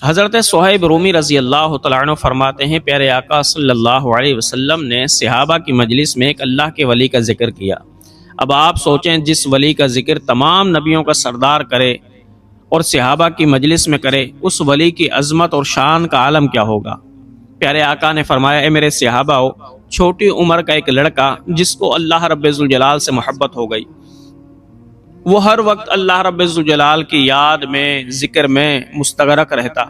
حضرت صہیب رومی رضی اللہ تعالیٰ عنہ فرماتے ہیں، پیارے آقا صلی اللہ علیہ وسلم نے صحابہ کی مجلس میں ایک اللہ کے ولی کا ذکر کیا۔ اب آپ سوچیں، جس ولی کا ذکر تمام نبیوں کا سردار کرے اور صحابہ کی مجلس میں کرے، اس ولی کی عظمت اور شان کا عالم کیا ہوگا۔ پیارے آقا نے فرمایا، اے میرے صحابہ، چھوٹی عمر کا ایک لڑکا جس کو اللہ رب ذوالجلال سے محبت ہو گئی، وہ ہر وقت اللہ رب ذوالجلال کی یاد میں، ذکر میں مستغرق رہتا،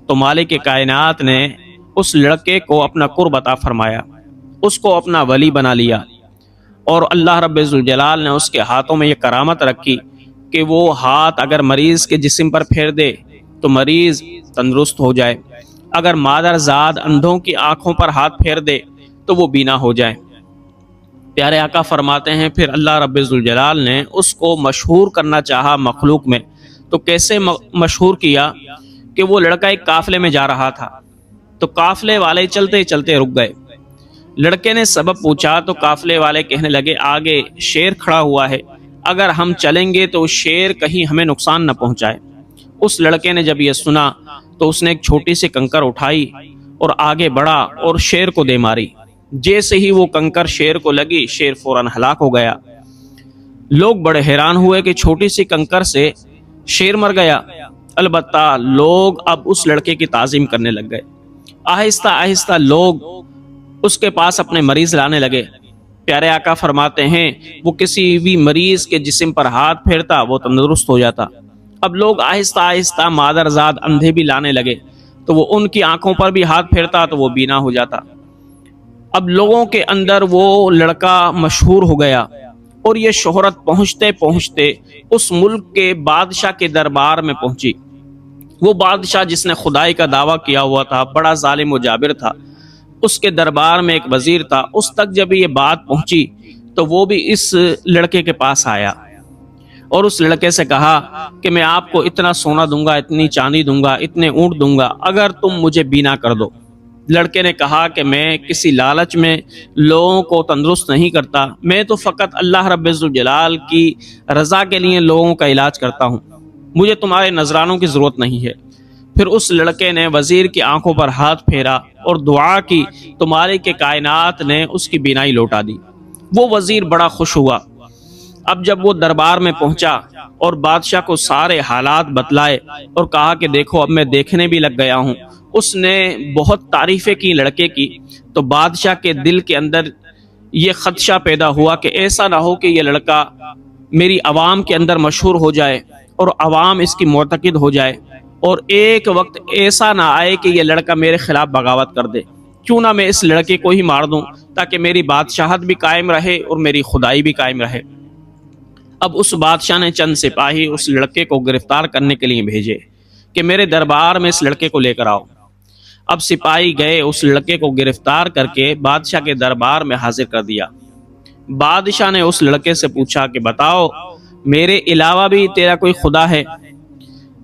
تو مالک کائنات نے اس لڑکے کو اپنا قرب عطا فرمایا، اس کو اپنا ولی بنا لیا، اور اللہ رب ذوالجلال نے اس کے ہاتھوں میں یہ کرامت رکھی کہ وہ ہاتھ اگر مریض کے جسم پر پھیر دے تو مریض تندرست ہو جائے، اگر مادر زاد اندھوں کی آنکھوں پر ہاتھ پھیر دے تو وہ بینا ہو جائے۔ پیارے آقا فرماتے ہیں، پھر اللہ رب ذوالجلال نے اس کو مشہور کرنا چاہا مخلوق میں، تو کیسے مشہور کیا کہ وہ لڑکا ایک قافلے میں جا رہا تھا، تو قافلے والے چلتے چلتے رک گئے۔ لڑکے نے سبب پوچھا تو قافلے والے کہنے لگے، آگے شیر کھڑا ہوا ہے، اگر ہم چلیں گے تو شیر کہیں ہمیں نقصان نہ پہنچائے۔ اس لڑکے نے جب یہ سنا تو اس نے ایک چھوٹی سی کنکر اٹھائی اور آگے بڑھا اور شیر کو دے ماری۔ جیسے ہی وہ کنکر شیر کو لگی، شیر فوراً ہلاک ہو گیا۔ لوگ بڑے حیران ہوئے کہ چھوٹی سی کنکر سے شیر مر گیا۔ البتہ لوگ اب اس لڑکے کی تعظیم کرنے لگ گئے۔ آہستہ آہستہ لوگ اس کے پاس اپنے مریض لانے لگے۔ پیارے آقا فرماتے ہیں، وہ کسی بھی مریض کے جسم پر ہاتھ پھیرتا وہ تندرست ہو جاتا۔ اب لوگ آہستہ آہستہ مادرزاد اندھے بھی لانے لگے، تو وہ ان کی آنکھوں پر بھی ہاتھ پھیرتا تو وہ بینا ہو جاتا۔ اب لوگوں کے اندر وہ لڑکا مشہور ہو گیا، اور یہ شہرت پہنچتے پہنچتے اس ملک کے بادشاہ کے دربار میں پہنچی۔ وہ بادشاہ جس نے خدائی کا دعویٰ کیا ہوا تھا، بڑا ظالم و جابر تھا، اس کے دربار میں ایک وزیر تھا۔ اس تک جب یہ بات پہنچی تو وہ بھی اس لڑکے کے پاس آیا اور اس لڑکے سے کہا کہ میں آپ کو اتنا سونا دوں گا، اتنی چاندی دوں گا، اتنے اونٹ دوں گا اگر تم مجھے بینا کر دو۔ لڑکے نے کہا کہ میں کسی لالچ میں لوگوں کو تندرست نہیں کرتا، میں تو فقط اللہ رب ذوالجلال کی رضا کے لیے لوگوں کا علاج کرتا ہوں، مجھے تمہارے نذرانوں کی ضرورت نہیں ہے۔ پھر اس لڑکے نے وزیر کی آنکھوں پر ہاتھ پھیرا اور دعا کی تو مالک کائنات نے اس کی بینائی لوٹا دی۔ وہ وزیر بڑا خوش ہوا۔ اب جب وہ دربار میں پہنچا اور بادشاہ کو سارے حالات بتلائے اور کہا کہ دیکھو اب میں دیکھنے بھی لگ گیا ہوں، اس نے بہت تعریفیں کی لڑکے کی، تو بادشاہ کے دل کے اندر یہ خدشہ پیدا ہوا کہ ایسا نہ ہو کہ یہ لڑکا میری عوام کے اندر مشہور ہو جائے اور عوام اس کی معتقد ہو جائے، اور ایک وقت ایسا نہ آئے کہ یہ لڑکا میرے خلاف بغاوت کر دے۔ کیوں نہ میں اس لڑکے کو ہی مار دوں تاکہ میری بادشاہت بھی قائم رہے اور میری خدائی بھی قائم رہے۔ اب اس بادشاہ نے چند سپاہی اس لڑکے کو گرفتار کرنے کے لیے بھیجے کہ میرے دربار میں اس لڑکے کو لے کر آؤ۔ اب سپاہی گئے، اس لڑکے کو گرفتار کر کے بادشاہ کے دربار میں حاضر کر دیا۔ بادشاہ نے اس لڑکے سے پوچھا کہ بتاؤ، میرے علاوہ بھی تیرا کوئی خدا ہے؟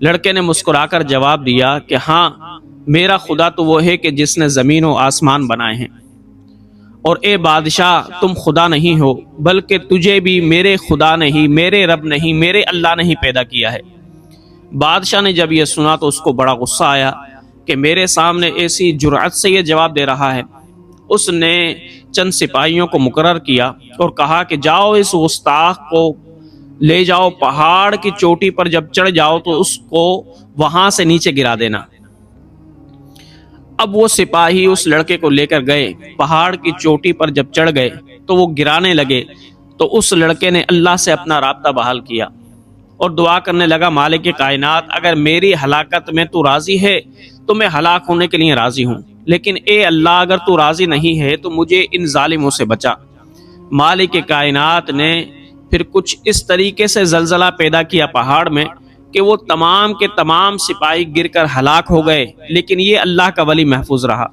لڑکے نے مسکرا کر جواب دیا کہ ہاں، میرا خدا تو وہ ہے کہ جس نے زمین و آسمان بنائے ہیں، اور اے بادشاہ تم خدا نہیں ہو، بلکہ تجھے بھی میرے خدا نہیں، میرے رب نہیں، میرے اللہ نے ہی پیدا کیا ہے۔ بادشاہ نے جب یہ سنا تو اس کو بڑا غصہ آیا کہ میرے سامنے ایسی جرأت سے یہ جواب دے رہا ہے۔ اس نے چند سپاہیوں کو مقرر کیا اور کہا کہ جاؤ اس گستاخ کو لے جاؤ، پہاڑ کی چوٹی پر جب چڑھ جاؤ تو اس کو وہاں سے نیچے گرا دینا۔ اب وہ سپاہی اس لڑکے کو لے کر گئے، پہاڑ کی چوٹی پر جب چڑھ گئے تو وہ گرانے لگے، تو اس لڑکے نے اللہ سے اپنا رابطہ بحال کیا اور دعا کرنے لگا، مالک کائنات اگر میری ہلاکت میں تو راضی ہے تو میں ہلاک ہونے کے لیے راضی ہوں، لیکن اے اللہ اگر تو راضی نہیں ہے تو مجھے ان ظالموں سے بچا۔ مالک کائنات نے پھر کچھ اس طریقے سے زلزلہ پیدا کیا پہاڑ میں کہ وہ تمام کے تمام سپاہی گر کر ہلاک ہو گئے، لیکن یہ اللہ کا ولی محفوظ رہا۔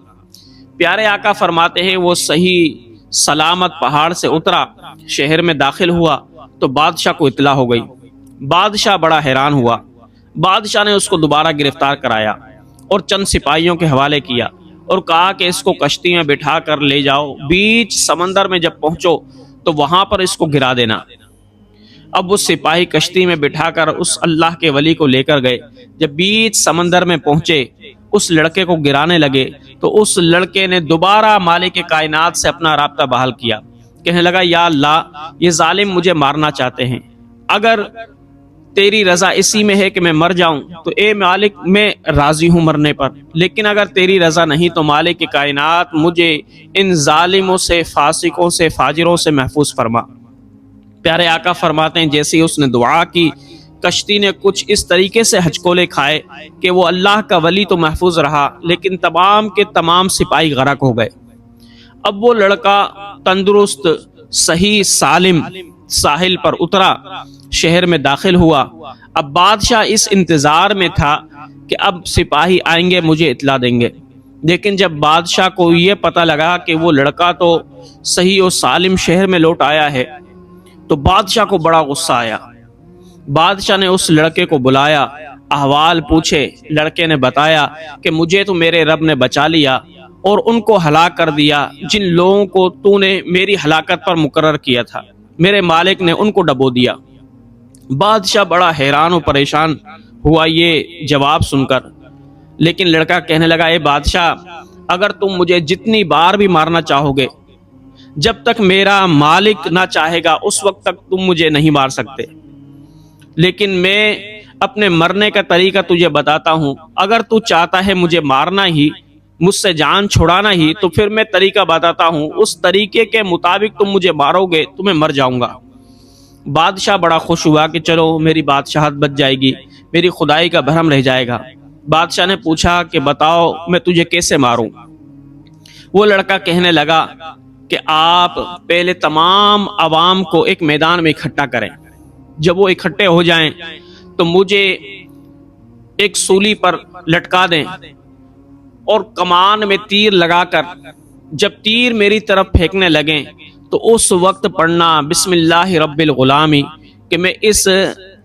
پیارے آقا فرماتے ہیں، وہ صحیح سلامت پہاڑ سے اترا، شہر میں داخل ہوا تو بادشاہ کو اطلاع ہو گئی۔ بادشاہ بڑا حیران ہوا۔ بادشاہ نے اس کو دوبارہ گرفتار کرایا اور چند سپاہیوں کے حوالے کیا اور کہا کہ اس کو کشتی میں بٹھا کر لے جاؤ، بیچ سمندر میں جب پہنچو تو وہاں پر اس کو گرا دینا۔ اب وہ سپاہی کشتی میں بٹھا کر اس اللہ کے ولی کو لے کر گئے۔ جب بیچ سمندر میں پہنچے اس لڑکے کو گرانے لگے تو اس لڑکے نے دوبارہ مالک کائنات سے اپنا رابطہ بحال کیا، کہنے لگا یا اللہ یہ ظالم مجھے مارنا چاہتے ہیں، اگر تیری رضا اسی میں ہے کہ میں مر جاؤں تو اے مالک میں راضی ہوں مرنے پر، لیکن اگر تیری رضا نہیں تو مالک کائنات مجھے ان ظالموں سے، فاسقوں سے، فاجروں سے محفوظ فرما۔ پیارے آقا فرماتے ہیں جیسے اس نے دعا کی، کشتی نے کچھ اس طریقے سے ہچکولے کھائے کہ وہ اللہ کا ولی تو محفوظ رہا لیکن تمام کے تمام سپاہی غرق ہو گئے۔ اب وہ لڑکا تندرست، صحیح، سالم ساحل پر اترا، شہر میں داخل ہوا۔ اب بادشاہ اس انتظار میں تھا کہ اب سپاہی آئیں گے مجھے اطلاع دیں گے، لیکن جب بادشاہ کو یہ پتہ لگا کہ وہ لڑکا تو صحیح و سالم شہر میں لوٹ آیا ہے تو بادشاہ کو بڑا غصہ آیا۔ بادشاہ نے اس لڑکے کو بلایا، احوال پوچھے۔ لڑکے نے بتایا کہ مجھے تو میرے رب نے بچا لیا اور ان کو ہلاک کر دیا جن لوگوں کو تو نے میری ہلاکت پر مقرر کیا تھا، میرے مالک نے ان کو ڈبو دیا۔ بادشاہ بڑا حیران و پریشان ہوا یہ جواب سن کر، لیکن لڑکا کہنے لگا اے بادشاہ اگر تم مجھے جتنی بار بھی مارنا چاہو گے، جب تک میرا مالک نہ چاہے گا اس وقت تک تم مجھے نہیں مار سکتے، لیکن میں اپنے مرنے کا طریقہ تجھے بتاتا ہوں۔ اگر تو چاہتا ہے مجھے مارنا ہی، مجھ سے جان چھڑانا ہی، تو پھر میں طریقہ بتاتا ہوں، اس طریقے کے مطابق تم مجھے مارو گے تو میں مر جاؤں گا۔ بادشاہ بڑا خوش ہوا کہ چلو میری بادشاہت بچ جائے گی، میری خدائی کا بھرم رہ جائے گا۔ بادشاہ نے پوچھا کہ بتاؤ میں تجھے کیسے ماروں؟ وہ لڑکا کہنے لگا کہ آپ پہلے تمام عوام کو ایک میدان میں اکٹھا کریں، جب وہ اکٹھے ہو جائیں تو مجھے ایک سولی پر لٹکا دیں اور کمان میں تیر لگا کر جب تیر میری طرف پھینکنے لگیں تو اس وقت پڑھنا بسم اللہ رب الغلامی، کہ میں اس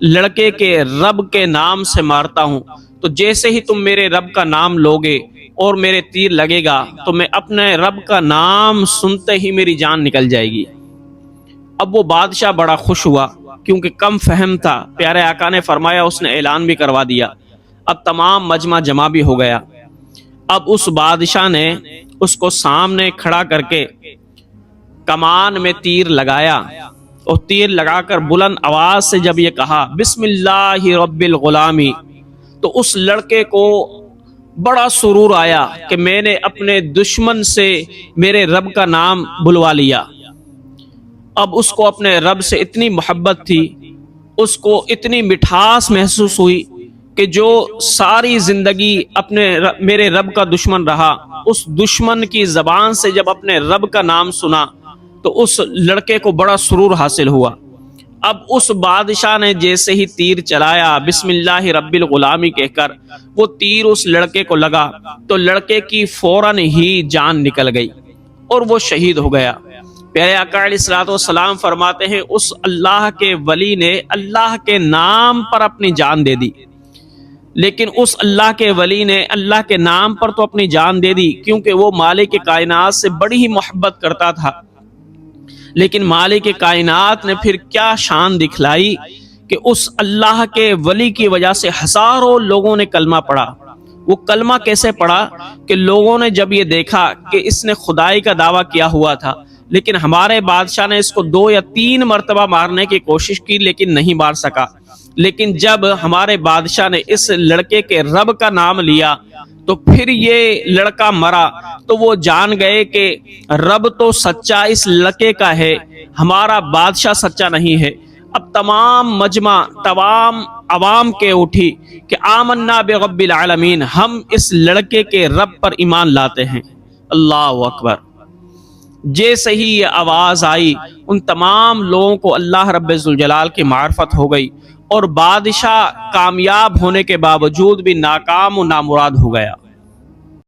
لڑکے کے رب کے نام سے مارتا ہوں، تو جیسے ہی تم میرے رب کا نام لوگے اور میرے تیر لگے گا تو میں اپنے رب کا نام سنتے ہی میری جان نکل جائے گی۔ اب وہ بادشاہ بڑا خوش ہوا کیونکہ کم فہم تھا۔ پیارے آقا نے فرمایا، اس نے اعلان بھی کروا دیا، اب تمام مجمع جمع بھی ہو گیا۔ اب اس بادشاہ نے اس کو سامنے کھڑا کر کے کمان میں تیر لگایا اور تیر لگا کر بلند آواز سے جب یہ کہا بسم اللہ رب الغلامی، تو اس لڑکے کو بڑا سرور آیا کہ میں نے اپنے دشمن سے میرے رب کا نام بلوا لیا۔ اب اس کو اپنے رب سے اتنی محبت تھی، اس کو اتنی مٹھاس محسوس ہوئی کہ جو ساری زندگی میرے رب کا دشمن رہا، اس دشمن کی زبان سے جب اپنے رب کا نام سنا تو اس لڑکے کو بڑا سرور حاصل ہوا۔ اب اس بادشاہ نے جیسے ہی تیر چلایا بسم اللہ رب الغلامی کہہ کر، وہ تیر اس لڑکے کو لگا تو لڑکے کی فوراً ہی جان نکل گئی اور وہ شہید ہو گیا۔ پیارے آقا علیہ الصلوۃ والسلام فرماتے ہیں اس اللہ کے ولی نے اللہ کے نام پر اپنی جان دے دی، لیکن اس اللہ کے ولی نے اللہ کے نام پر تو اپنی جان دے دی کیونکہ وہ مالک کائنات سے بڑی ہی محبت کرتا تھا، لیکن مالک کائنات نے پھر کیا شان دکھلائی کہ اس اللہ کے ولی کی وجہ سے ہزاروں لوگوں نے کلمہ پڑھا۔ وہ کلمہ کیسے پڑھا کہ لوگوں نے جب یہ دیکھا کہ اس نے خدائی کا دعویٰ کیا ہوا تھا، لیکن ہمارے بادشاہ نے اس کو 2 یا 3 مرتبہ مارنے کی کوشش کی لیکن نہیں مار سکا، لیکن جب ہمارے بادشاہ نے اس لڑکے کے رب کا نام لیا تو پھر یہ لڑکا مرا، تو وہ جان گئے کہ رب تو سچا اس لڑکے کا ہے، ہمارا بادشاہ سچا نہیں ہے۔ اب تمام مجمع، تمام عوام کے اٹھی کہ آمنا برب العالمین، ہم اس لڑکے کے رب پر ایمان لاتے ہیں۔ اللہ اکبر۔ جیسے ہی یہ آواز آئی ان تمام لوگوں کو اللہ رب ذوالجلال کی معرفت ہو گئی اور بادشاہ کامیاب ہونے کے باوجود بھی ناکام و نامراد ہو گیا۔